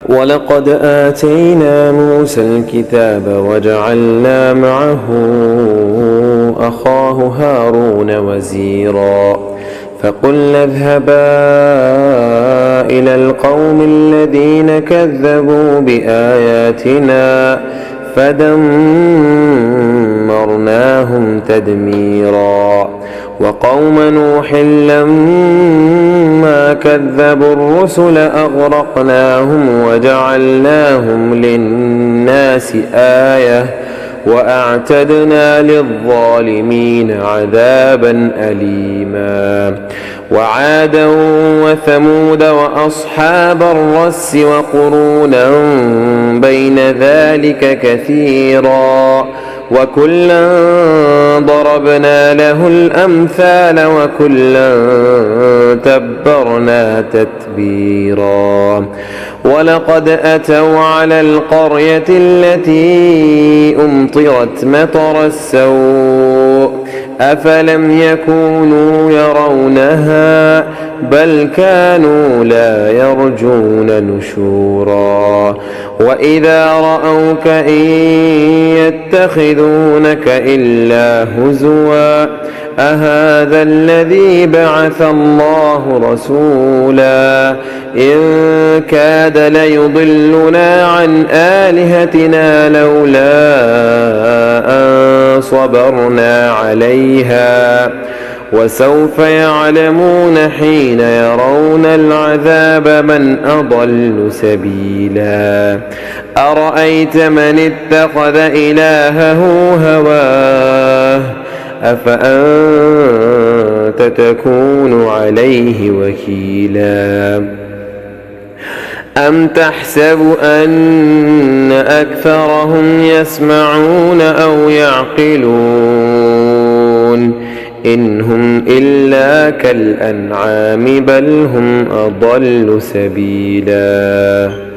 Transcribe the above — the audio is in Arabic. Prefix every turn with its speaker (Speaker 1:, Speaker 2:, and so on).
Speaker 1: ولقد آتينا موسى الكتاب وجعلنا معه أخاه هارون وزيرا فقلنا اذهبا إلى القوم الذين كذبوا بآياتنا فدمرناهم تدميرا وقوم نوح لما كذبوا الرسل أغرقناهم وجعلناهم للناس آية وأعتدنا للظالمين عذابا أليما وعادا وثمود وأصحاب الرس وقرونا بين ذلك كثيرا وكلا ضربنا له الأمثال وكلا تبرنا تتبيرا ولقد أتوا على القرية التي أمطرت مطر السوء أفلم يكونوا يرونها بل كانوا لا يرجون نشورا وإذا رأوك إن يتخذونك إلا هزوا أهذا الذي بعث الله رسولا إن كاد ليضلنا عن آلهتنا لولا أن صبرنا عليها وسوف يعلمون حين يرون العذاب من أضل سبيلا أرأيت من اتخذ إلهه هواه أفأنت تكون عليه وكيلا أم تحسب أن أكثرهم يسمعون أو يعقلون إن هم إلا كالأنعام بل هم أضل سبيلا